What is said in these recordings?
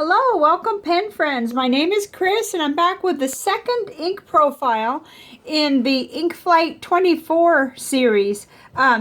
Hello, welcome pen friends. My name is Chris and I'm back with the second ink profile in the Inkflight 24 series.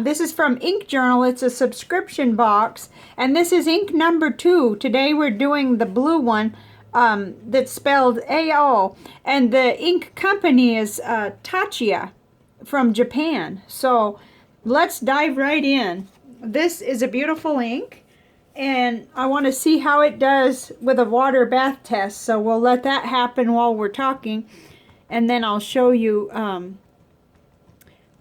This is from Ink Journal. It's a subscription box and this is ink number 2. Today we're doing the blue one that's spelled AO, and the ink company is Taccia from Japan. So let's dive right in. This is a beautiful ink. And I want to see how it does with a water bath test. So we'll let that happen while we're talking. And then I'll show you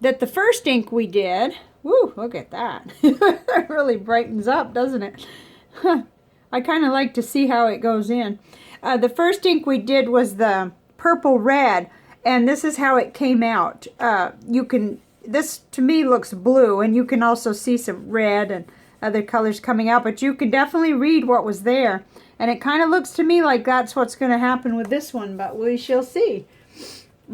that the first ink we did, woo, look at that. That really brightens up, doesn't it? I kind of like to see how it goes in. The first ink we did was the purple red. And this is how it came out. This to me looks blue. And you can also see some red and other colors coming out, but you can definitely read what was there, and it kind of looks to me like that's what's going to happen with this one, but we shall see.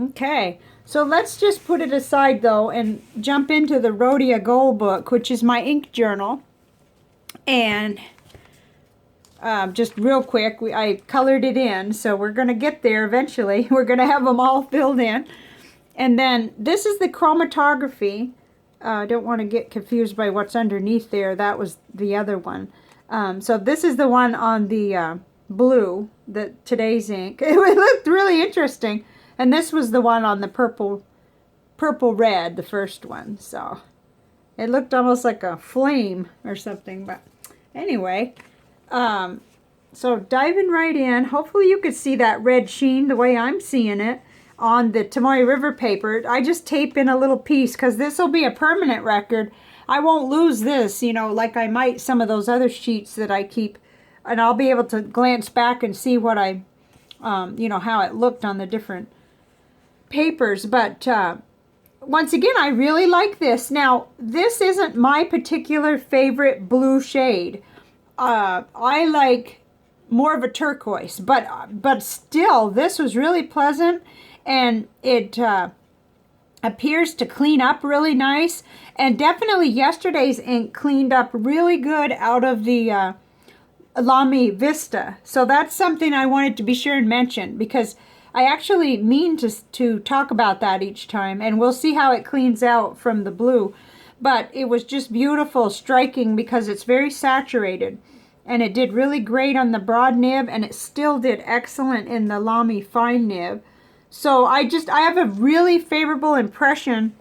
Okay, so let's just put it aside though and jump into the Rodya Gold book, which is my ink journal. And just real quick, I colored it in, so we're going to get there eventually. We're going to have them all filled in. And then this is the chromatography. I don't want to get confused by what's underneath there. That was the other one. So this is the one on the blue, today's ink. It looked really interesting. And this was the one on the purple red, the first one. So it looked almost like a flame or something. But anyway, so diving right in. Hopefully you could see that red sheen the way I'm seeing it on the Tomoe River paper. I just tape in a little piece because this will be a permanent record. I won't lose this, you know, like I might some of those other sheets that I keep, and I'll be able to glance back and see what I, you know, how it looked on the different papers. But once again, I really like this. Now, this isn't my particular favorite blue shade. I like more of a turquoise, but still, this was really pleasant. And it appears to clean up really nice. And definitely yesterday's ink cleaned up really good out of the Lamy Vista. So that's something I wanted to be sure and mention, because I actually mean to talk about that each time. And we'll see how it cleans out from the blue. But it was just beautiful, striking, because it's very saturated. And it did really great on the broad nib, and it still did excellent in the Lamy fine nib. So I have a really favorable impression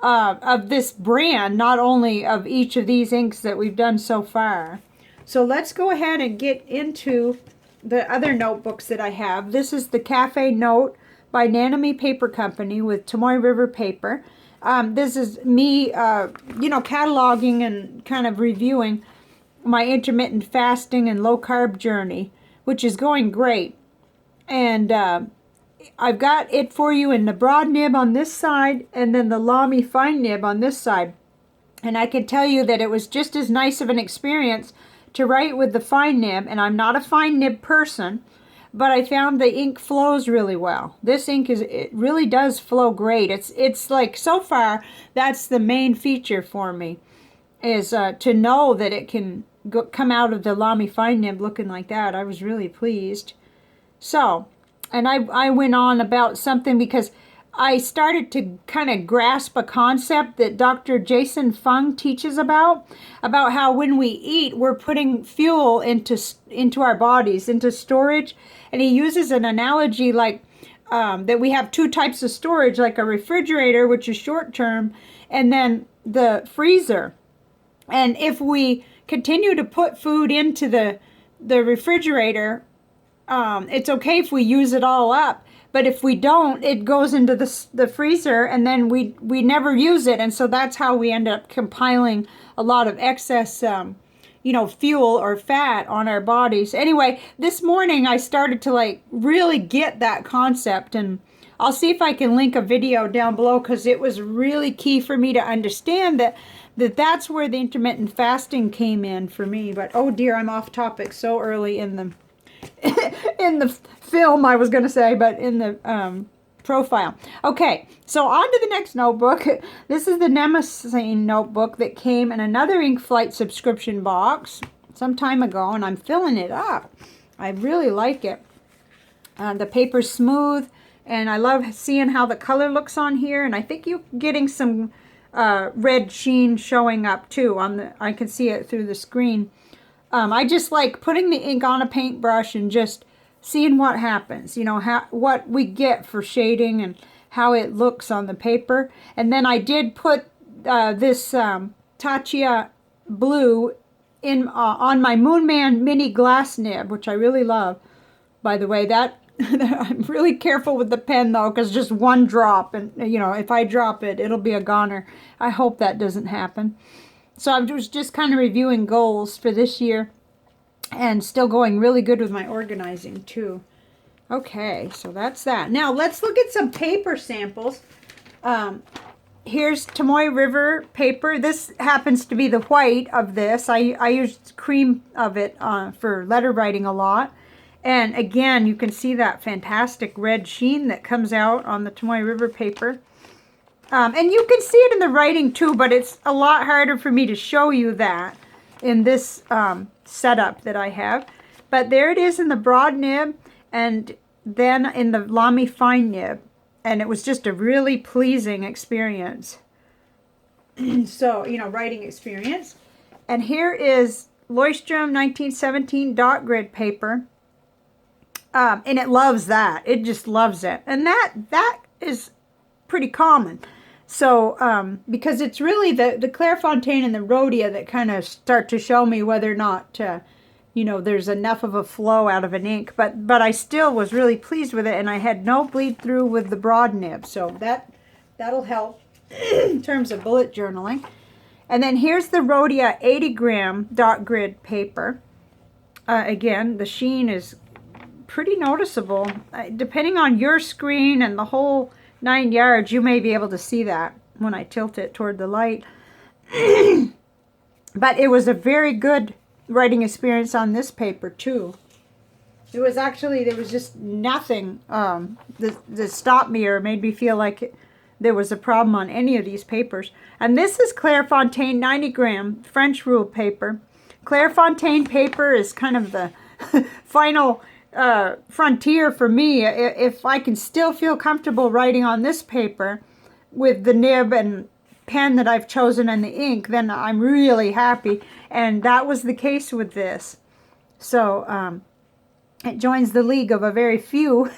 of this brand, not only of each of these inks that we've done so far. So let's go ahead and get into the other notebooks that I have. This is the Cafe Note by Nanami Paper Company with Tomoe River paper. This is me, you know, cataloging and kind of reviewing my intermittent fasting and low carb journey, which is going great. And I've got it for you in the broad nib on this side and then the Lamy fine nib on this side. And I can tell you that it was just as nice of an experience to write with the fine nib. And I'm not a fine nib person, but I found the ink flows really well. This ink it really does flow great. It's like, so far, that's the main feature for me, is to know that it can come out of the Lamy fine nib looking like that. I was really pleased. So, and I went on about something because I started to kind of grasp a concept that Dr. Jason Fung teaches about how when we eat, we're putting fuel into our bodies, into storage. And he uses an analogy like that we have two types of storage, like a refrigerator, which is short term, and then the freezer. And if we continue to put food into the refrigerator, it's okay if we use it all up, but if we don't, it goes into the freezer, and then we never use it, and so that's how we end up compiling a lot of excess, you know, fuel or fat on our bodies. Anyway, this morning I started to like really get that concept, and I'll see if I can link a video down below, because it was really key for me to understand that's where the intermittent fasting came in for me. But oh dear, I'm off topic so early in the in the film, I was going to say, but in the profile. Okay, so on to the next notebook. This is the Nemesine notebook that came in another Inkflight subscription box some time ago, and I'm filling it up. I really like it. The paper's smooth, and I love seeing how the color looks on here, and I think you're getting some red sheen showing up too. I can see it through the screen. I just like putting the ink on a paintbrush and just seeing what happens, you know, what we get for shading and how it looks on the paper. And then I did put this Taccia blue in on my Moonman mini glass nib, which I really love. By the way, that I'm really careful with the pen though, because just one drop, and you know, if I drop it, it'll be a goner. I hope that doesn't happen. So I was just kind of reviewing goals for this year, and still going really good with my organizing too. Okay, so that's that. Now let's look at some paper samples. Here's Tomoe River paper. This happens to be the white of this. I used cream of it for letter writing a lot. And again, you can see that fantastic red sheen that comes out on the Tomoe River paper. And you can see it in the writing too, but it's a lot harder for me to show you that in this setup that I have. But there it is in the broad nib, and then in the Lamy fine nib. And it was just a really pleasing experience. So, you know, writing experience. And here is Leuchtturm 1917 dot grid paper. And it loves that. It just loves it. And that is pretty common. So, because it's really the Clairefontaine and the Rodya that kind of start to show me whether or not, you know, there's enough of a flow out of an ink. But I still was really pleased with it, and I had no bleed through with the broad nib. So that'll help in terms of bullet journaling. And then here's the Rodya 80 gram dot grid paper. Again, the sheen is pretty noticeable. Depending on your screen and the whole 9 yards, you may be able to see that when I tilt it toward the light. But it was a very good writing experience on this paper too. It was actually, there was just nothing that stopped me or made me feel like there was a problem on any of these papers. And this is Clairefontaine 90 gram French ruled paper. Clairefontaine paper is kind of the final frontier for me. If I can still feel comfortable writing on this paper with the nib and pen that I've chosen and the ink, then I'm really happy. And that was the case with this. So it joins the league of a very few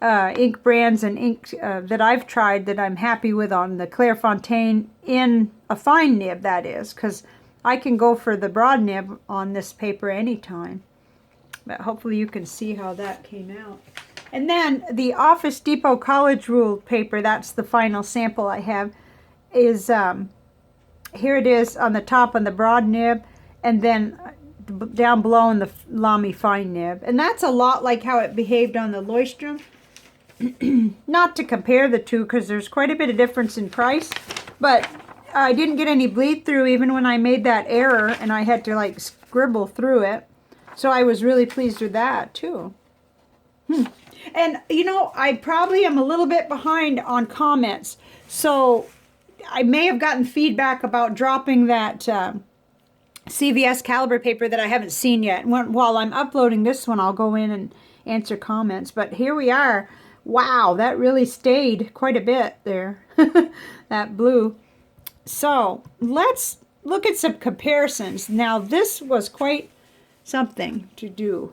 ink brands and ink that I've tried that I'm happy with on the Clairefontaine in a fine nib, that is, because I can go for the broad nib on this paper anytime. But hopefully you can see how that came out. And then the Office Depot College ruled paper, that's the final sample I have, is here it is on the top on the broad nib, and then down below in the Lamy fine nib. And that's a lot like how it behaved on the Leuchtturm. Not to compare the two, because there's quite a bit of difference in price, but I didn't get any bleed through even when I made that error and I had to like scribble through it. So I was really pleased with that too. And you know, I probably am a little bit behind on comments, so I may have gotten feedback about dropping that CVS caliber paper that I haven't seen yet. While I'm uploading this one, I'll go in and answer comments. But here we are. Wow, that really stayed quite a bit there, that blue. So let's look at some comparisons. Now this was quite something to do.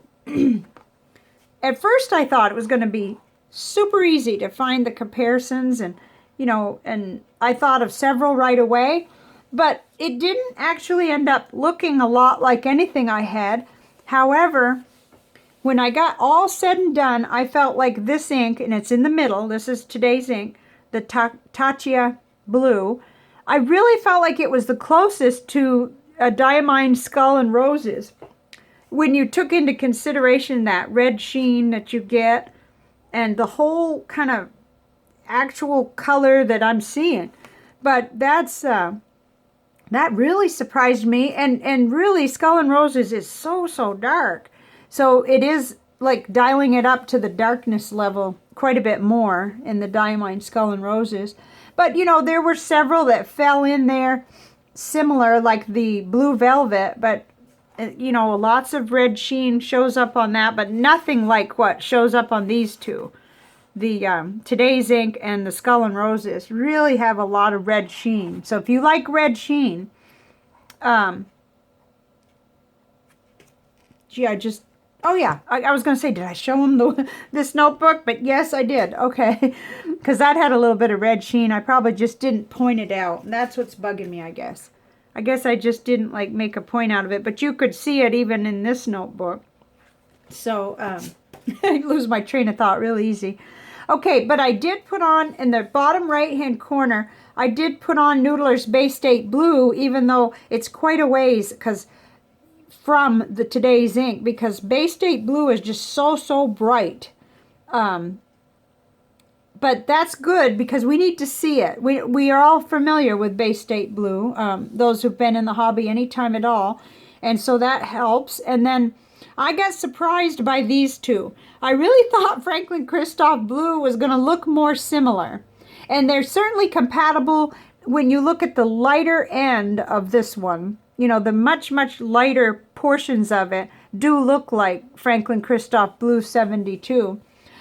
At first I thought it was going to be super easy to find the comparisons, and you know, and I thought of several right away, but it didn't actually end up looking a lot like anything I had. However, when I got all said and done, I felt like this ink, and it's in the middle, this is today's ink, the Taccia blue, I really felt like it was the closest to a Diamine Skull and Roses, when you took into consideration that red sheen that you get and the whole kind of actual color that I'm seeing. But that's that really surprised me, and really Skull and Roses is so dark, so it is like dialing it up to the darkness level quite a bit more in the Diamine Skull and Roses. But you know, there were several that fell in there similar, like the Blue Velvet, but You know, lots of red sheen shows up on that, but nothing like what shows up on these two. The Today's Ink and the Skull and Roses really have a lot of red sheen. So if you like red sheen, gee, oh yeah, I was going to say, did I show him this notebook? But yes, I did. Okay, because that had a little bit of red sheen. I probably just didn't point it out. And that's what's bugging me, I guess. I guess I just didn't like make a point out of it. But you could see it even in this notebook. So I lose my train of thought real easy. Okay, but I did put on, in the bottom right-hand corner, I did put on Noodler's Bay State Blue, even though it's quite a ways from the Today's Ink, because Bay State Blue is just so bright. But that's good because we need to see it. We are all familiar with Bay State Blue, those who've been in the hobby any time at all. And so that helps. And then I got surprised by these two. I really thought Franklin Christoph Blue was going to look more similar. And they're certainly compatible when you look at the lighter end of this one. You know, the much lighter portions of it do look like Franklin Christoph Blue 72.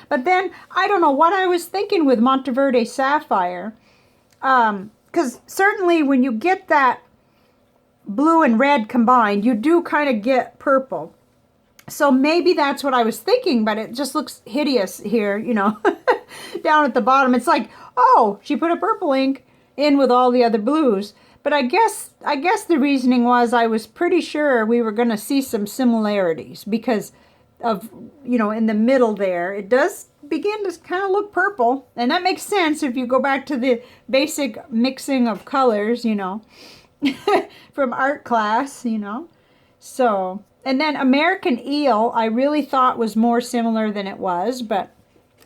But then, I don't know what I was thinking with Monteverde Sapphire. Because certainly when you get that blue and red combined, you do kind of get purple. So maybe that's what I was thinking, but it just looks hideous here, you know, down at the bottom. It's like, oh, she put a purple ink in with all the other blues. But I guess the reasoning was I was pretty sure we were going to see some similarities because of, you know, in the middle there, it does begin to kind of look purple. And that makes sense if you go back to the basic mixing of colors, you know, from art class, you know. So, and then American Eel, I really thought was more similar than it was, but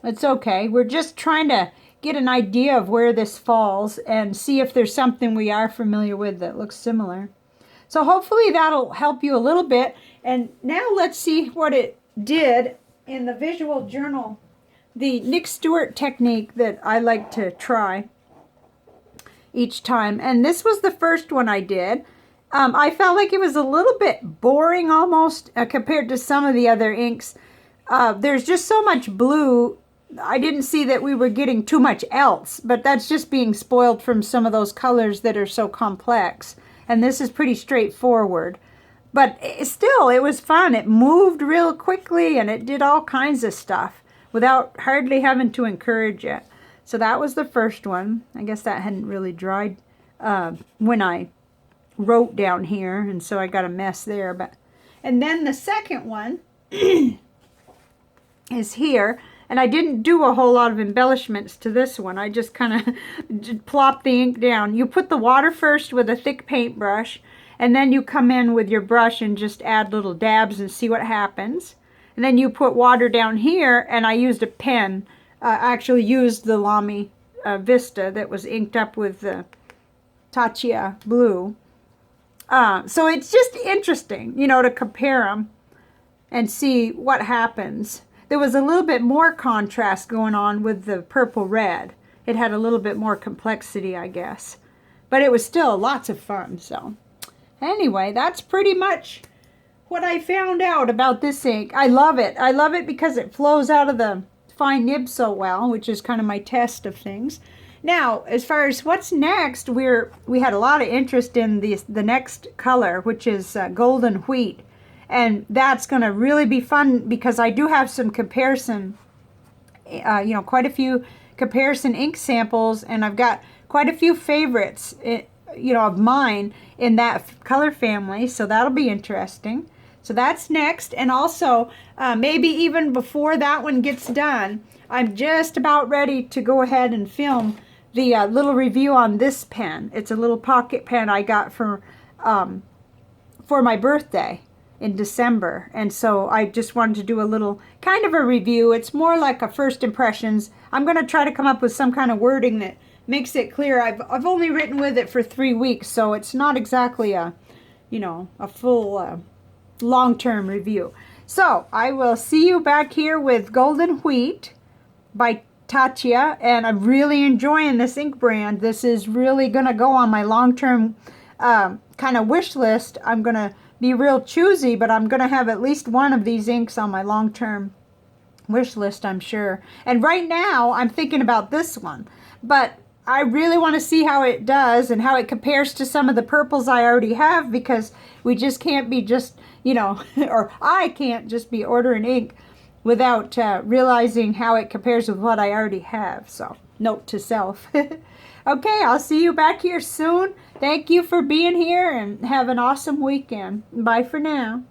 it's okay. We're just trying to get an idea of where this falls and see if there's something we are familiar with that looks similar. So hopefully that'll help you a little bit. And now let's see what it did in the visual journal, the Nick Stewart technique that I like to try each time. And this was the first one I did. I felt like it was a little bit boring almost compared to some of the other inks. There's just so much blue. I didn't see that we were getting too much else, but that's just being spoiled from some of those colors that are so complex. And this is pretty straightforward. But still, it was fun. It moved real quickly and it did all kinds of stuff without hardly having to encourage it. So that was the first one. I guess that hadn't really dried when I wrote down here, and so I got a mess there. And then the second one is here. And I didn't do a whole lot of embellishments to this one. I just kind of plopped the ink down. You put the water first with a thick paintbrush, and then you come in with your brush and just add little dabs and see what happens. And then you put water down here, and I used a pen. I actually used the Lamy Vista that was inked up with the Taccia blue. So it's just interesting, you know, to compare them and see what happens. There was a little bit more contrast going on with the purple red. It had a little bit more complexity, I guess. But it was still lots of fun. So anyway, that's pretty much what I found out about this ink. I love it. I love it because it flows out of the fine nib so well, which is kind of my test of things. Now, as far as what's next, we had a lot of interest in the next color, which is golden wheat. And that's going to really be fun because I do have some comparison, you know, quite a few comparison ink samples, and I've got quite a few favorites, you know, of mine in that color family. So that'll be interesting. So that's next. And also, maybe even before that one gets done, I'm just about ready to go ahead and film the little review on this pen. It's a little pocket pen I got for my birthday in December, and so I just wanted to do a little kind of a review. It's more like a first impressions. I'm going to try to come up with some kind of wording that makes it clear. I've only written with it for 3 weeks, so it's not exactly a, you know, a full long-term review. So I will see you back here with Golden Wheat by Taccia, and I'm really enjoying this ink brand. This is really going to go on my long-term kind of wish list. I'm going to be real choosy, but I'm going to have at least one of these inks on my long-term wish list, I'm sure. And right now, I'm thinking about this one. But I really want to see how it does and how it compares to some of the purples I already have, because we just can't be just, you know, or I can't just be ordering ink without realizing how it compares with what I already have. So, note to self. Okay, I'll see you back here soon. Thank you for being here and have an awesome weekend. Bye for now.